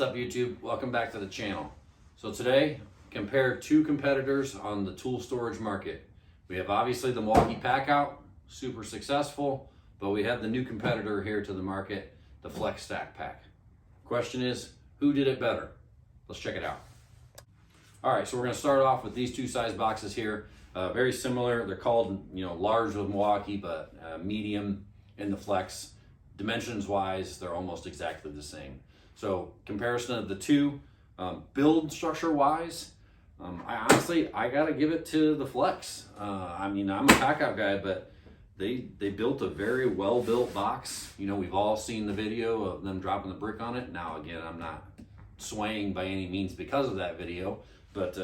What's up, YouTube? Welcome back to the channel. So today, compare two competitors on the tool storage market. We have obviously the Milwaukee Packout, super successful, but we have the new competitor here to the market, the Flex Stack Pack. Question is, who did it better? Let's check it out. All right, so we're gonna start off with these two size boxes here. Very similar. They're called, large with Milwaukee, but medium in the Flex. Dimensions wise, they're almost exactly the same. So comparison of the two, build structure wise, I gotta give it to the Flex. I'm a Packout guy, but they built a very well built box. We've all seen the video of them dropping the brick on it. Now again, I'm not swaying by any means because of that video, but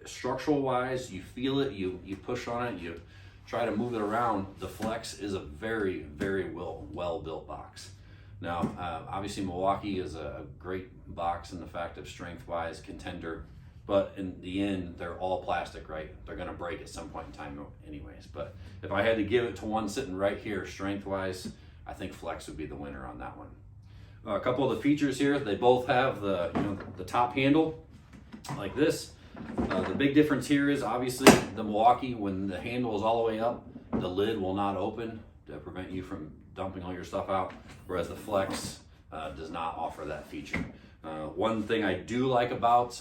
structural wise, you feel it, you push on it, you try to move it around. The Flex is a very, very well built box. Now, obviously Milwaukee is a great box in the fact of strength-wise contender, but in the end, they're all plastic, right? They're gonna break at some point in time anyways. But if I had to give it to one sitting right here, strength-wise, I think Flex would be the winner on that one. A couple of the features here, they both have the top handle like this. The big difference here is obviously the Milwaukee, when the handle is all the way up, the lid will not open to prevent you from dumping all your stuff out, whereas the Flex does not offer that feature. One thing I do like about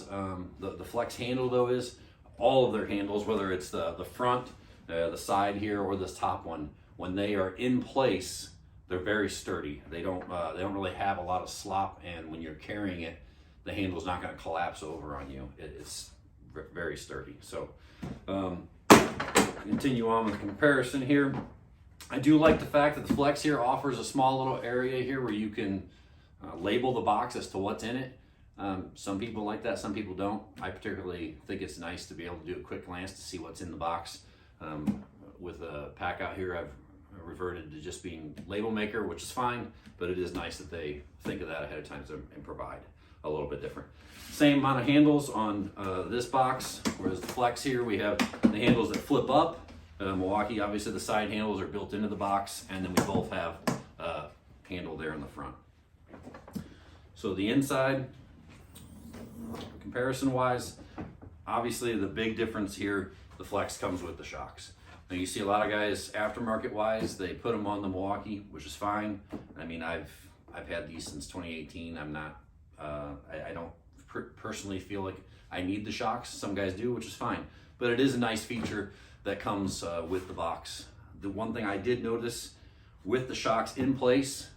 the Flex handle though is all of their handles, whether it's the front, the side here, or this top one, when they are in place, they're very sturdy. They don't really have a lot of slop, and when you're carrying it, the handle's not going to collapse over on you. It's very sturdy. So continue on with the comparison here. I do like the fact that the Flex here offers a small little area here where you can label the box as to what's in it. Some people like that, some people don't. I particularly think it's nice to be able to do a quick glance to see what's in the box. With the Packout here, I've reverted to just being label maker, which is fine, but it is nice that they think of that ahead of time and provide a little bit different. Same amount of handles on this box, whereas the Flex here, we have the handles that flip up. Milwaukee, obviously the side handles are built into the box, and then we both have a handle there in the front. So the inside, comparison wise, obviously the big difference here, the Flex comes with the shocks. Now you see a lot of guys aftermarket wise, they put them on the Milwaukee, which is fine. I mean, I've had these since 2018. I'm not, I don't personally feel like I need the shocks. Some guys do, which is fine, but it is a nice feature that comes with the box. The one thing I did notice with the shocks in place,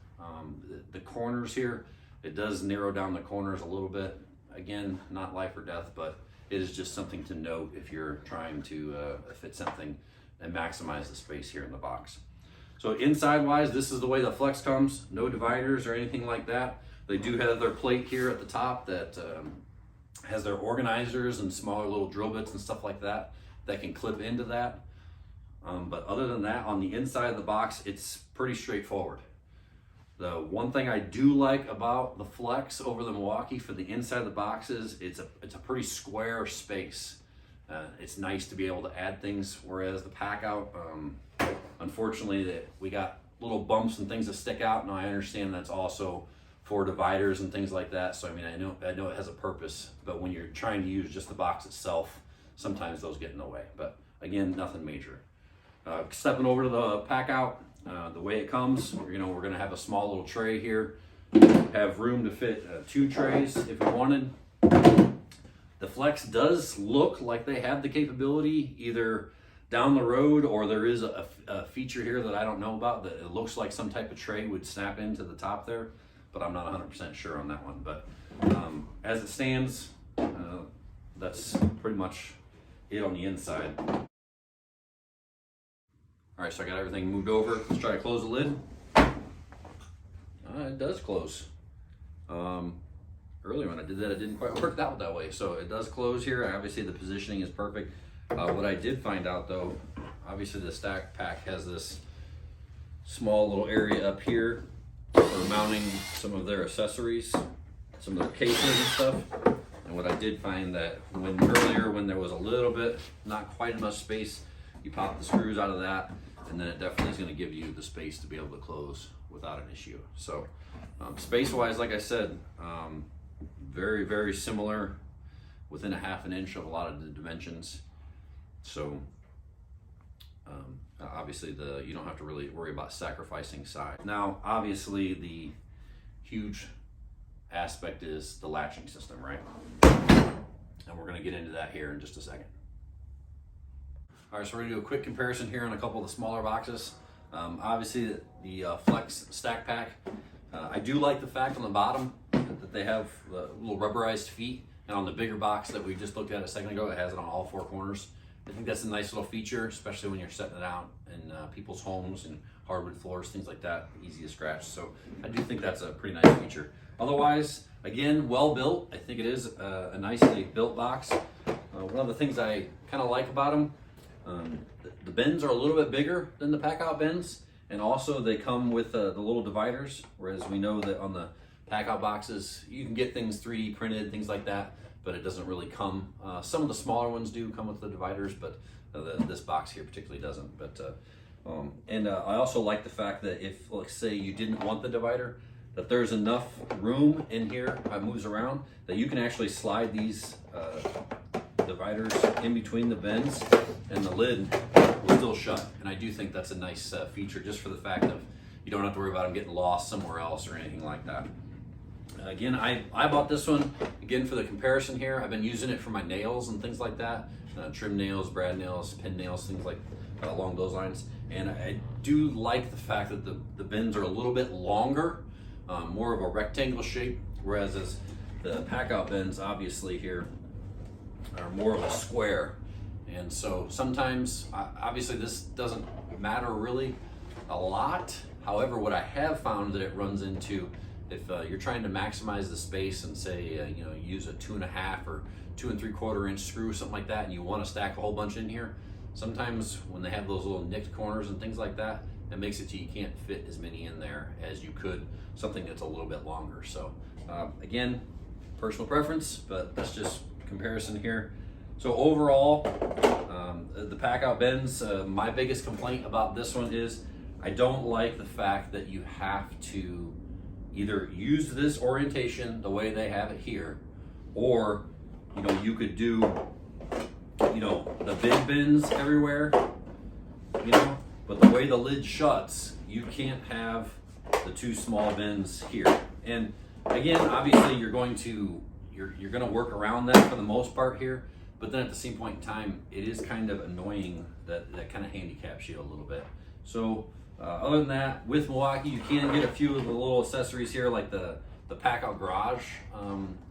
the corners here, it does narrow down the corners a little bit. Again, not life or death, but it is just something to note if you're trying to fit something and maximize the space here in the box. So inside wise, this is the way the Flex comes. No dividers or anything like that. They do have their plate here at the top that has their organizers and smaller little drill bits and stuff like that can clip into that. But other than that, on the inside of the box, it's pretty straightforward. The one thing I do like about the Flex over the Milwaukee for the inside of the box is it's a pretty square space. It's nice to be able to add things, whereas the Packout, unfortunately, we got little bumps and things that stick out. Now I understand that's also for dividers and things like that. So I mean, I know it has a purpose, but when you're trying to use just the box itself, sometimes those get in the way. But again, nothing major. Stepping over to the Packout, the way it comes, we're gonna have a small little tray here. Have room to fit 2 trays if you wanted. The Flex does look like they have the capability either down the road, or there is a feature here that I don't know about that it looks like some type of tray would snap into the top there, but I'm not 100% sure on that one. But as it stands, that's pretty much it on the inside. All right, so I got everything moved over. Let's try to close the lid. It does close. Earlier when I did that, it didn't quite work out that way. So it does close here. Obviously the positioning is perfect. What I did find out though, obviously the Stack Pack has this small little area up here for mounting some of their accessories, some of their cases and stuff. And what I did find that earlier when there was a little bit, not quite enough space, you pop the screws out of that, and then it definitely is going to give you the space to be able to close without an issue. So space wise, like I said, very, very similar, within a half an inch of a lot of the dimensions. So obviously you don't have to really worry about sacrificing size. Now, obviously the huge aspect is the latching system, right? And we're gonna get into that here in just a second. All right, so we're gonna do a quick comparison here on a couple of the smaller boxes. Obviously the Flex Stack Pack, I do like the fact on the bottom that they have the little rubberized feet, and on the bigger box that we just looked at a second ago, it has it on all four corners. I think that's a nice little feature, especially when you're setting it out in people's homes and hardwood floors, things like that, easy to scratch. So I do think that's a pretty nice feature. Otherwise, again, well built. I think it is a nicely built box. One of the things I kind of like about them, the bins are a little bit bigger than the Packout bins, and also they come with the little dividers, whereas we know that on the Packout boxes, you can get things 3D printed, things like that, but it doesn't really come. Some of the smaller ones do come with the dividers, but this box here particularly doesn't. But I also like the fact that if, let's say, you didn't want the divider, that there's enough room in here, it moves around, that you can actually slide these dividers in between the bins, and the lid will still shut. And I do think that's a nice feature, just for the fact of you don't have to worry about them getting lost somewhere else or anything like that. Again, I bought this one, again, for the comparison here. I've been using it for my nails and things like that. Trim nails, brad nails, pin nails, things like along those lines. And I do like the fact that the bins are a little bit longer, more of a rectangle shape, whereas the Packout bins, obviously here, are more of a square. And so sometimes, obviously this doesn't matter really a lot. However, what I have found that it runs into, if you're trying to maximize the space and say, use a 2.5 or 2 3/4 inch screw, something like that, and you want to stack a whole bunch in here, sometimes when they have those little nicked corners and things like that, it makes it so you can't fit as many in there as you could something that's a little bit longer. So again, personal preference, but that's just comparison here. So overall, the Packout bins, my biggest complaint about this one is I don't like the fact that you have to either use this orientation the way they have it here, or you could do the big bins everywhere, but the way the lid shuts, you can't have the two small bins here. And again, obviously you're going to work around that for the most part here, but then at the same point in time, it is kind of annoying that kind of handicaps you a little bit. So other than that, with Milwaukee, you can get a few of the little accessories here, like the Packout garage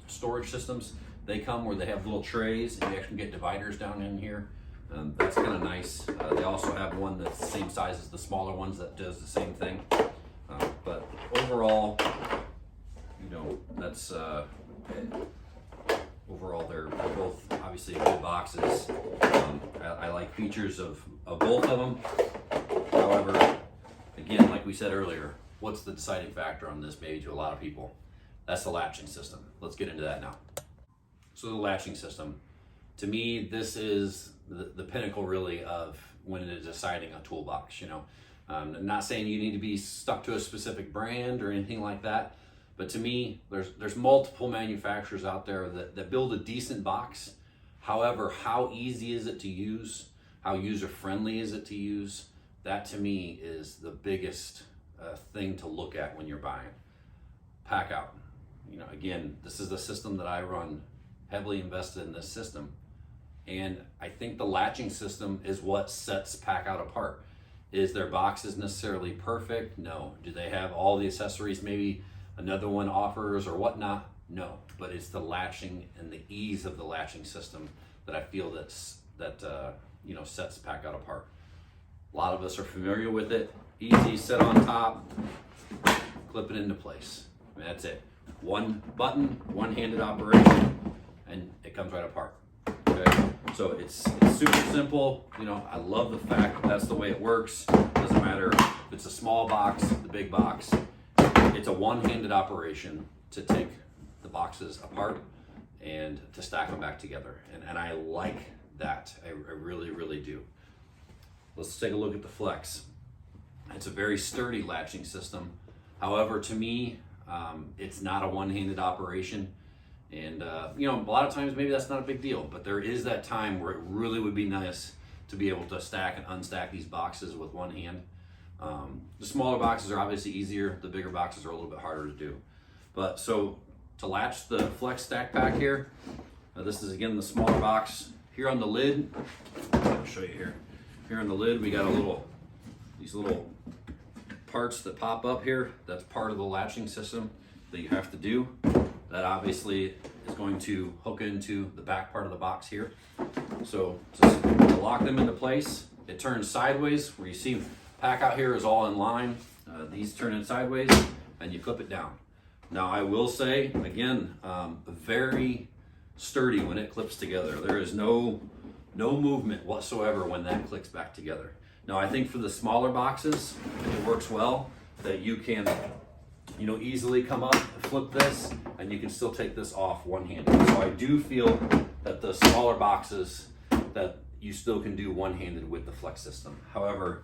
storage systems. They come where they have little trays, and you actually get dividers down in here. That's kind of nice. They also have one that's the same size as the smaller ones that does the same thing. But overall, that's overall they're both obviously good boxes. I like features of both of them. However, again, like we said earlier, what's the deciding factor on this maybe to a lot of people? That's the latching system. Let's get into that now. So the latching system, to me, this is the pinnacle really of when it is deciding a toolbox. I'm not saying you need to be stuck to a specific brand or anything like that, but to me, there's multiple manufacturers out there that build a decent box. However, how easy is it to use? How user-friendly is it to use? That to me is the biggest thing to look at when you're buying. Packout. Again, this is the system that I run, heavily invested in this system. And I think the latching system is what sets Packout apart. Is their boxes necessarily perfect? No. Do they have all the accessories maybe another one offers or whatnot? No. But it's the latching and the ease of the latching system that I feel that sets Packout apart. A lot of us are familiar with it. Easy, set on top, clip it into place. That's it. One button, one-handed operation, and it comes right apart. Okay, so it's super simple. I love the fact that that's the way it works. Doesn't matter if it's a small box, the big box. It's a one-handed operation to take the boxes apart and to stack them back together. And I like that. I really, really do. Let's take a look at the Flex. It's a very sturdy latching system. However, to me, it's not a one-handed operation. And you know, a lot of times maybe that's not a big deal, but there is that time where it really would be nice to be able to stack and unstack these boxes with one hand. The smaller boxes are obviously easier. The bigger boxes are a little bit harder to do. But so to latch the Flex stack pack here, this is again the smaller box. Here on the lid, I'll show you here. Here on the lid, we got these little parts that pop up here. That's part of the latching system that you have to do. That obviously is going to hook into the back part of the box here. So just to lock them into place, it turns sideways. Where you see Packout here is all in line. These turn in sideways, and you clip it down. Now I will say again, very sturdy when it clips together. There is no movement whatsoever when that clicks back together. Now I think for the smaller boxes, it works well that you can, you know, easily come up, flip this, and you can still take this off one-handed. So I do feel that the smaller boxes that you still can do one-handed with the Flex system. However,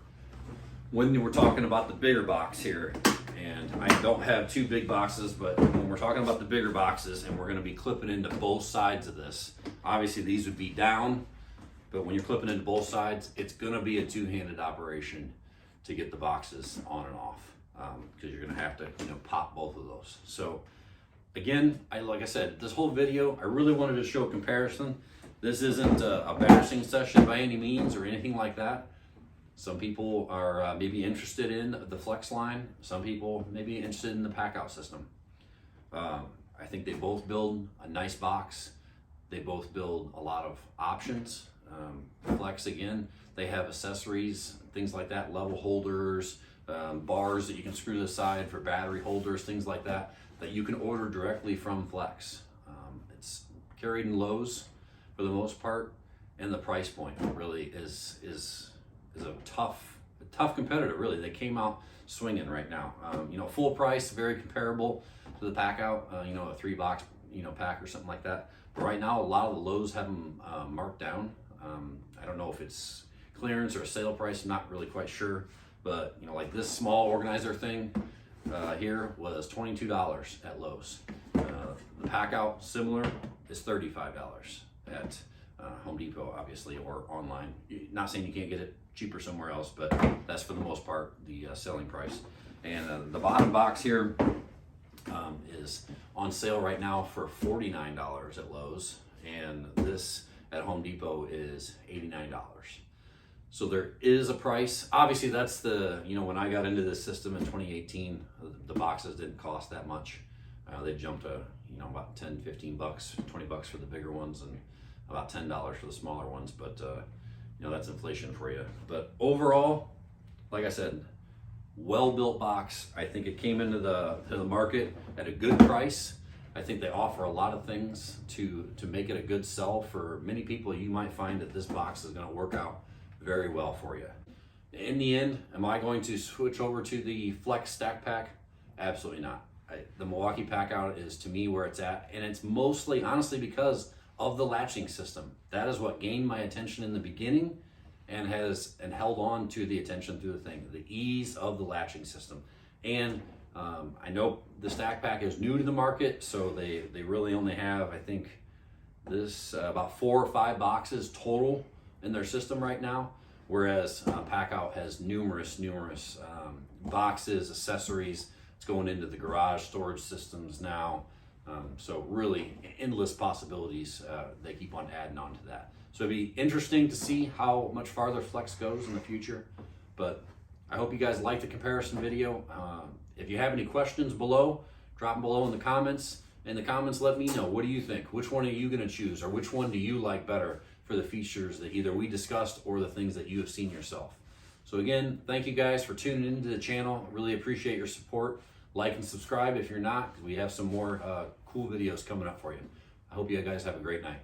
when we're talking about the bigger box here, and I don't have two big boxes, but when we're talking about the bigger boxes and we're gonna be clipping into both sides of this, obviously these would be down, but when you're clipping into both sides, it's gonna be a two-handed operation to get the boxes on and off, because you're gonna have to, you know, pop both of those. So again, like I said, this whole video, I really wanted to show a comparison. This isn't a bashing session by any means or anything like that. Some people are maybe interested in the Flex line. Some people may be interested in the Packout system. I think they both build a nice box. They both build a lot of options. Flex, again, they have accessories, things like that, level holders, bars that you can screw to the side for battery holders, things like that, that you can order directly from Flex. It's carried in Lowe's for the most part, and the price point really is a tough competitor. Really, they came out swinging right now. You know, full price, very comparable to the Packout. You know, a 3-box pack or something like that. But right now, a lot of the Lowe's have them marked down. I don't know if it's clearance or a sale price. I'm not really quite sure. But you know, like this small organizer thing here was $22 at Lowe's. The Packout similar is $35 at Home Depot, obviously, or online. Not saying you can't get it cheaper somewhere else, but that's for the most part the selling price. And the bottom box here is on sale right now for $49 at Lowe's, and this at Home Depot is $89. So there is a price. Obviously, that's the, you know, when I got into this system in 2018, the boxes didn't cost that much. They jumped to, you know, about 10, 15 bucks, 20 bucks for the bigger ones, and about $10 for the smaller ones. But you know, that's inflation for you. But overall, like I said, well-built box. I think it came into the market at a good price. I think they offer a lot of things to make it a good sell for many people. You might find that this box is going to work out very well for you. In the end, am I going to switch over to the Flex stack pack? Absolutely not. The Milwaukee Packout is, to me, where it's at, and it's mostly, honestly, because of the latching system. That is what gained my attention in the beginning and held on to the attention through the thing. The ease of the latching system. And I know the stack pack is new to the market, so they really only have, I think, this about 4 or 5 boxes total in their system right now, whereas Packout has numerous boxes, accessories. It's going into the garage storage systems now. So really endless possibilities. They keep on adding on to that. So it'd be interesting to see how much farther Flex goes in the future. But I hope you guys liked the comparison video. If you have any questions below, drop them below in the comments. In the comments, let me know. What do you think? Which one are you going to choose? Or which one do you like better for the features that either we discussed or the things that you have seen yourself? So again, thank you guys for tuning into the channel. Really appreciate your support. Like and subscribe if you're not, because we have some more cool videos coming up for you. I hope you guys have a great night.